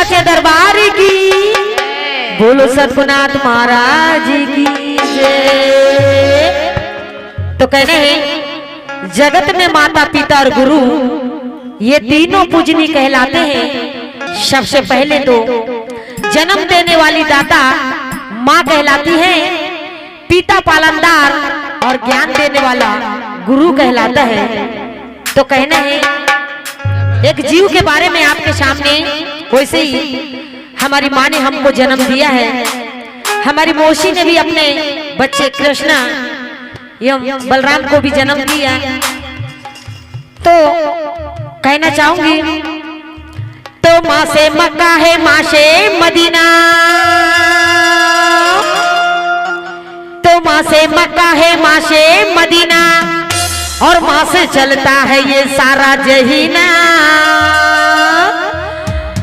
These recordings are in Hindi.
साचे दरबार की, बोलो सतगुरुनाथ महाराज की जय। तो कहने हैं जगत में माता पिता और गुरु ये तीनों पूजनी कहलाते हैं। सबसे पहले तो जन्म देने वाली दाता माँ कहलाती है, पिता पालनदार और ज्ञान देने वाला गुरु कहलाता है। तो कहना है एक जीव के बारे में आपके सामने, वैसे ही हमारी माँ ने हमको जन्म दिया है, हमारी मौसी ने भी अपने बच्चे कृष्णा एवं बलराम को भी जन्म दिया। तो कहना चाहूंगी तो माँ से मक्का है, माँ से मदीना, तो माँ से मक्का है, माँ से मदीना, और माँ से चलता है ये सारा जहीना।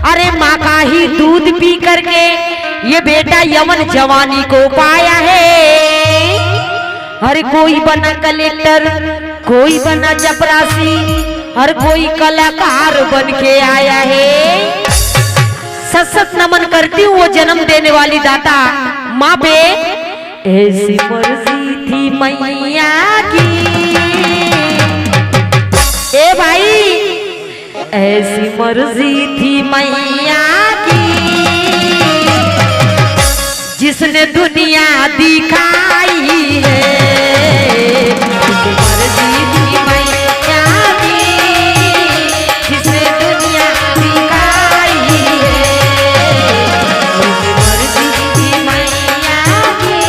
अरे माँ का ही दूध पी करके ये बेटा यमन जवानी को पाया है। अरे कोई बना कलेक्टर, कोई बना चपरासी, और कोई कलाकार बन के आया है। सत नमन करती हूँ वो जन्म देने वाली दाता माँ पे। ऐसी मर्जी थी मैया की, ए भाई ऐसी मर्जी थी मैया की, जिसने दुनिया दिखाई है। मर्जी थी मैया की, जिसने दुनिया दिखाई है। मर्जी थी मैया की,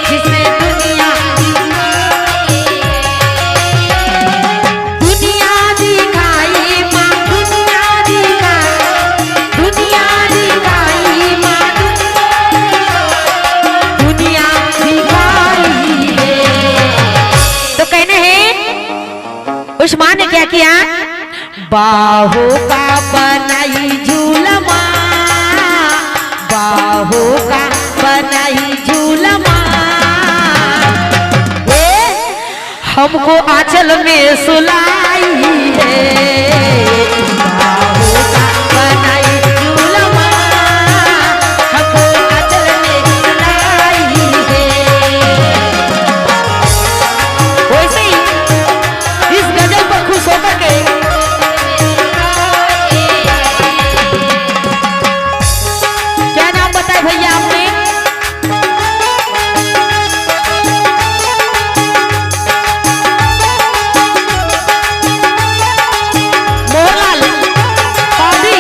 जिसने दुनिया दिखाई माँ, दुनिया दिखाई माँ, दुनिया दिखाई है। तो कहने हैं उस माँ ने क्या किया, बाहों का बनाई झूलमा, बाहों का बनाई झूलमा, हमको आंचल में सुलाई है। बाहों का बनाई झूलमा, हमको आंचल में सुलाई है। वैसे ही इस गजल पर खुश होकर के क्या नाम बताए भैया आपने, मोहनलाल काजी।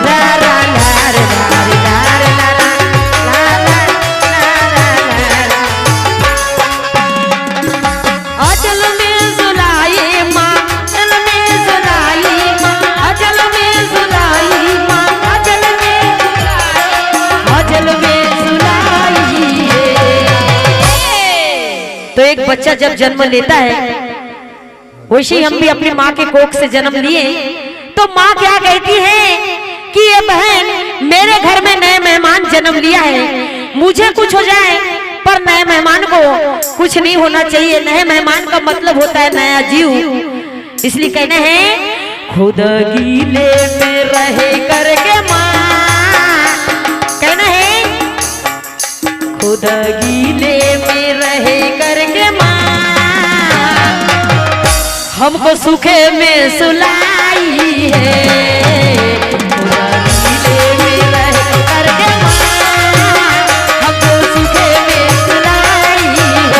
ला ला ला रे ला रे ला रे ला ला ला ला ला ला। अचल में सुलाई माँ, अचल में सुलाई माँ, अचल में सुलाई माँ, अचल में सुलाई है। तो एक बच्चा जब जन्म लेता है, वैसे ही हम भी अपनी माँ के कोख से जन्म लिए। तो माँ क्या कहती है कि ये बहन मेरे घर में नए मेहमान जन्म लिया है, मुझे कुछ हो जाए पर नए मेहमान को कुछ नहीं होना चाहिए। नए मेहमान का मतलब होता है नया जीव। इसलिए कहना है खुद गीले में रहे करके माँ, कहना है खुद गीले में रहे करके माँ, हमको सूखे में सुलाई है। खुद गीले में रहे करके माँ, हमको सूखे में सुलाई है।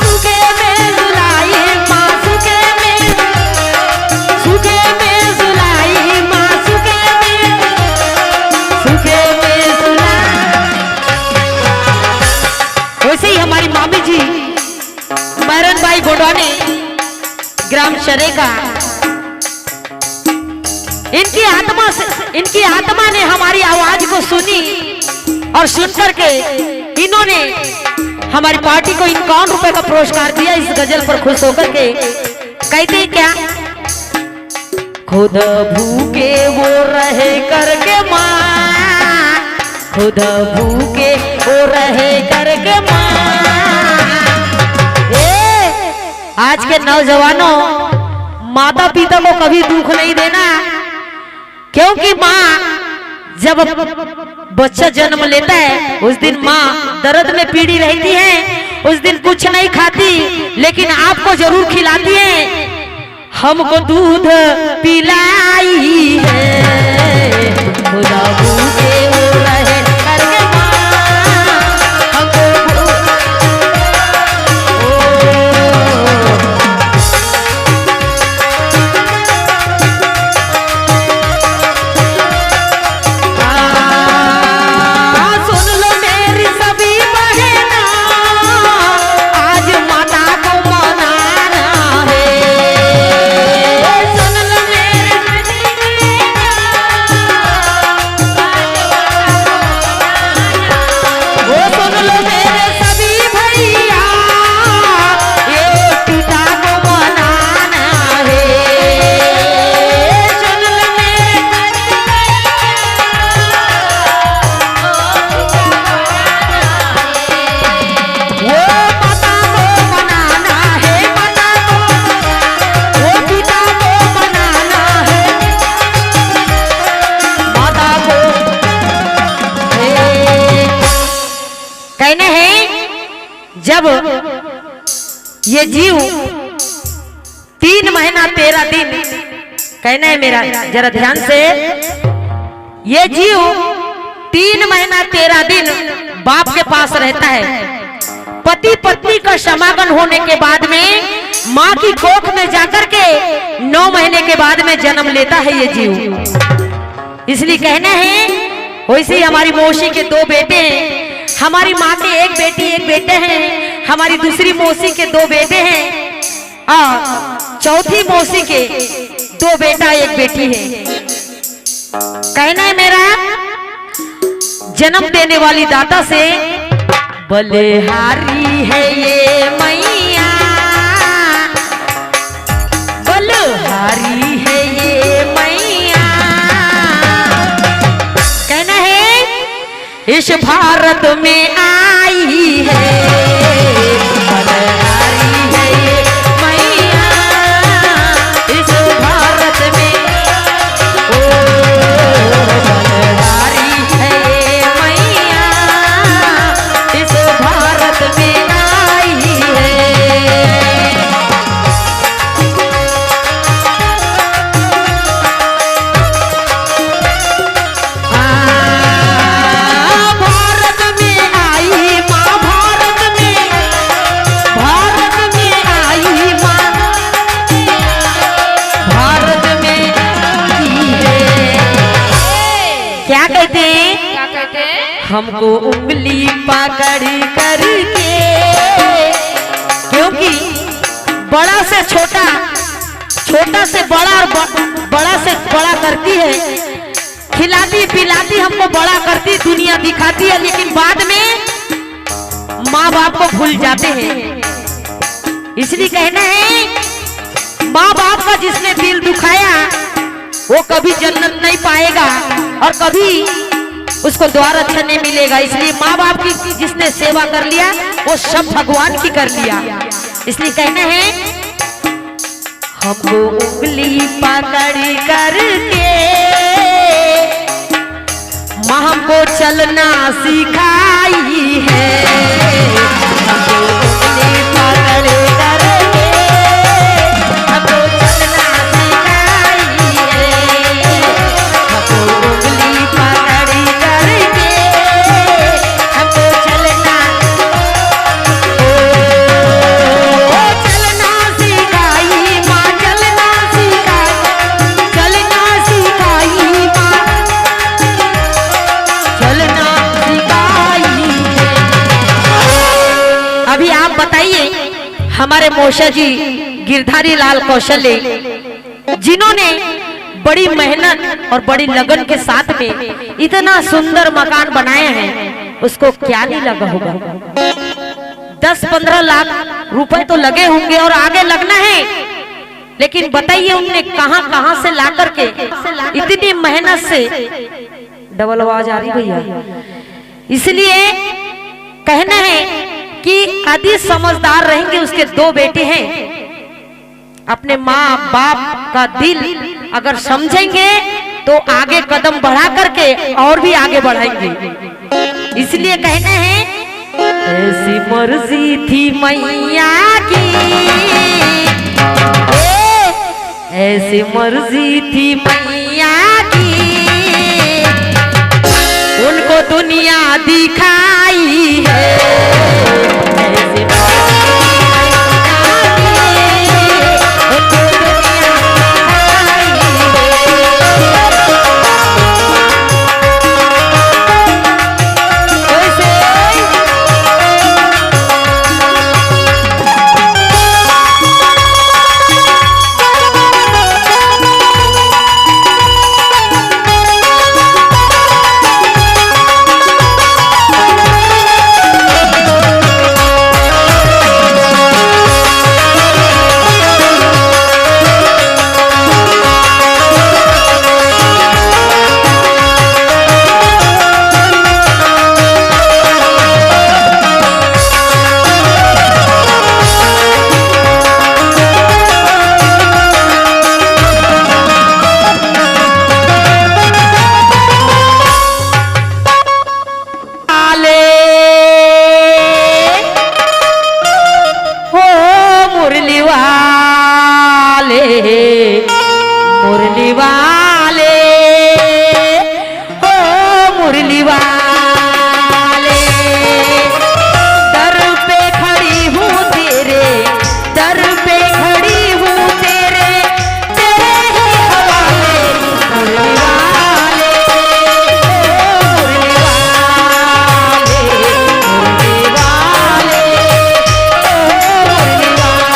सूखे में सुलाई माँ, सूखे में सुलाई माँ, सूखे में सुलाई। वैसे ही हमारी मामी जी मैरन भाई गोडवानी ग्राम शरेका, इनकी आत्मा ने हमारी आवाज को सुनी और सुनकर के इन्होंने हमारी पार्टी को 51 रुपए का पुरस्कार दिया। इस गजल पर खुश होकर के कहते हैं क्या, खुद भूखे वो रहे करके माँ, खुद भूखे वो रहे करके माँ। आज के नौजवानों, माता पिता को कभी दुख नहीं देना, क्योंकि माँ जब बच्चा जन्म लेता है उस दिन माँ दर्द में पीड़ी रहती है, उस दिन कुछ नहीं खाती, लेकिन आपको जरूर खिलाती है। हमको दूध पिलाई है, खुदा भूखे वो रहे करके माँ, हमको जब ये जीव 3 महीना 13 दिन, कहना है मेरा जरा ध्यान से, ये जीव 3 महीना 13 दिन बाप के पास रहता है। पति पत्नी का समागम होने के बाद में माँ की कोख में जाकर के 9 महीने के बाद में जन्म लेता है ये जीव। इसलिए कहना है, वैसे ही हमारी मौसी के 2 बेटे हैं, हमारी माँ के 1 बेटी 1 बेटे हैं, हमारी दूसरी मौसी के 2 बेटे हैं, चौथी मौसी के 2 बेटा 1 बेटी है। कहना है मेरा, जन्म देने वाली दाता से बलिहारी है ये मैया, बलिहारी है ये मैया। कहना है, इस भारत में आई है, बलिहारी है ये मैया, इस भारत में, ओ बलिहारी है ये मैया, इस भारत में आई है। क्या कहते हैं? हमको उंगली पकड़ करके, क्योंकि बड़ा से छोटा, छोटा से बड़ा और बड़ा से बड़ा करती है, खिलाती पिलाती हमको बड़ा करती, दुनिया दिखाती है, लेकिन बाद में माँ बाप को भूल जाते हैं। इसलिए कहना है, माँ बाप का जिसने दिल दुखाया वो कभी जन्नत नहीं पाएगा और कभी उसको द्वार अच्छा नहीं मिलेगा। इसलिए माँ बाप की जिसने सेवा कर लिया वो सब भगवान की कर लिया। इसलिए कहना है, हमको उंगली पकड़ करके माँ हमको चलना सिखाई है, हमको उंगली पकड़ करके हमको चलना सिखाई है, हमको उंगली पकड़ करके हमको चलना, ओ चलना सिखाई माँ, चलना सिखाई, चलना सिखाई माँ, चलना सिखाई है। अभी आप बताइए, हमारे मौसा जी गिरधारी लाल कौशल्य, जिन्होंने बड़ी मेहनत और बड़ी लगन के साथ में इतना सुंदर मकान बनाए हैं, उसको क्या नहीं लगा होगा? 10-15 लाख रुपए तो लगे होंगे और आगे लगना है। लेकिन बताइए उनने कहां कहां से ला करके इतनी मेहनत से, डबल आवाज आ रही भैया, इसलिए कहना है कि यदि समझदार रहेंगे, उसके 2 बेटे हैं, अपने माँ बाप का दिल अगर समझेंगे तो आगे कदम बढ़ा करके और भी आगे बढ़ाएंगे। इसलिए कहना है ऐसी मर्जी थी मैया की, ऐसी मर्जी थी मैया की, उनको दुनिया दिखाई है। ऐसी मुरली वाले, ओ मुरली वाले, दर पे खड़ी हूँ तेरे, दर पे खड़ी हूँ तेरे, तेरे ही हवाले। मुरली वाले, ओ मुरली वाले,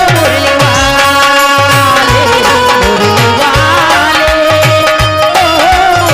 मुरली वाले, ओ मुरली वाले।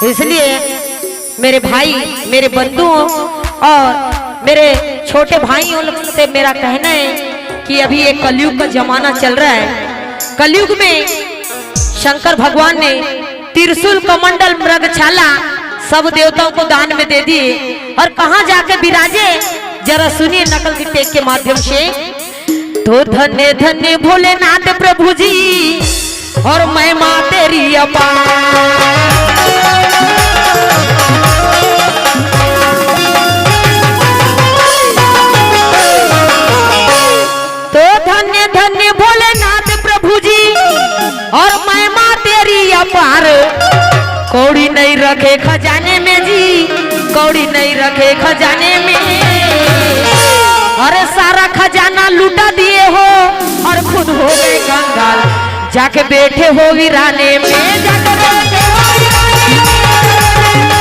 इसलिए मेरे भाई, मेरे बंधुओं और मेरे छोटे भाइयों से मेरा कहना है कि अभी एक कलयुग का जमाना चल रहा है। कलयुग में शंकर भगवान ने त्रिशूल कमंडल मृगछाला सब देवताओं को दान में दे दिए और कहाँ जाके विराजे, जरा सुनिए नकल की टेक के माध्यम से। तो धन्य धन्य भोलेनाथ प्रभु जी और मैं माँ तेरी अपार। तो धन्य धन्य भोलेनाथ प्रभु जी और मैं माँ तेरी अपार। कौड़ी नहीं रखे खजाने में जी, कौड़ी नहीं रखे खजाने में, अरे सारा खजाना लूटा दिए हो और खुद हो गए कंगाल। जाके बैठे हो वीराने में, जाके बैठे हो वीराने में।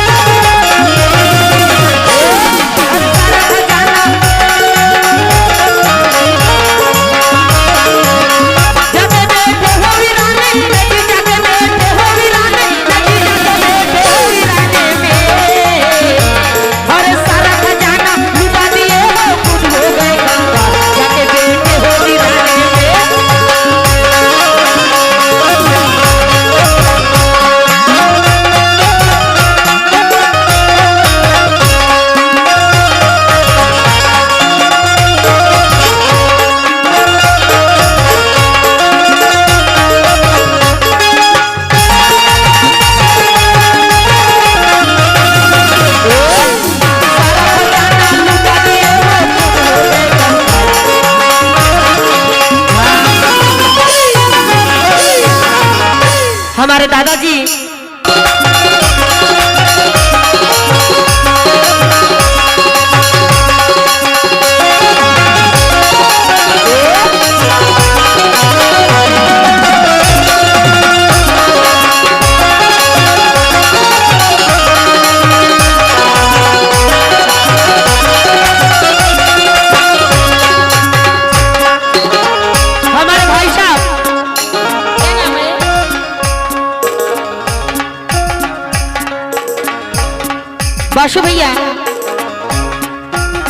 दादाजी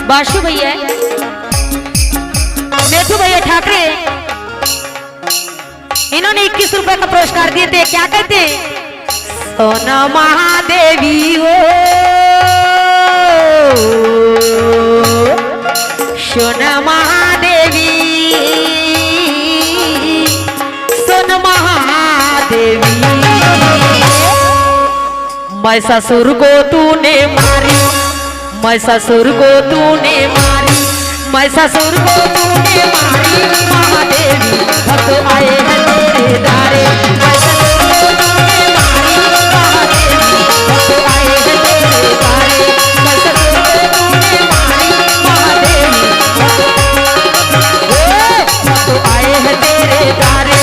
बाशु भैया नेथु भैया ठाकरे इन्होंने 21 रुपए का पुरस्कार दिए थे। क्या कहते? सोना महादेवी हो सोना महादेवी सोना महादेवी मैं ससुर को तूने मारी मैं ससुर को तूने मारी मैं ससुर को तूने मारी महादेवी भक्त आए हैं तेरे दारे मैं ससुर को तूने मारी महादेवी भक्त आए हैं तेरे दारे मैं ससुर को तूने मारी महादेवी भक्त आए हैं तेरे दारे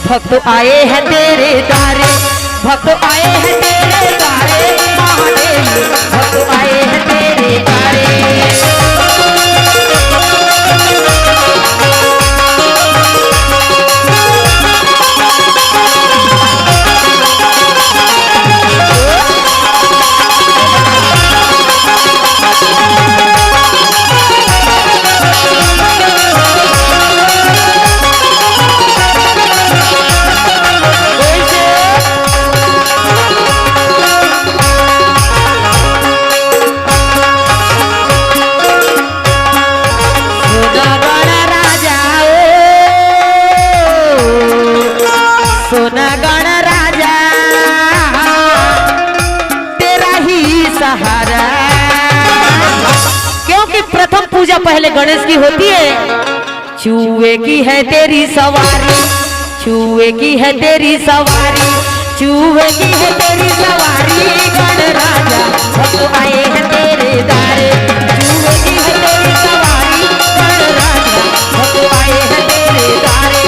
भक्त आए हैं तेरे दारे भक्त आए हैं तेरे दारे महादेवी भक्त आए हैं तेरे दारे पूजा पहले गणेश की होती है। चूहे की है तेरी सवारी चूहे की है तेरी सवारी चूहे की है तेरी सवारी गण राजा भक्त आए हैं तेरे दारे चूहे की है तेरी सवारी गण राजा भक्त आए हैं तेरे दारे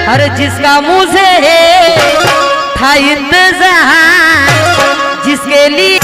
हर जिसका मुझे था इंतजार जिसके लिए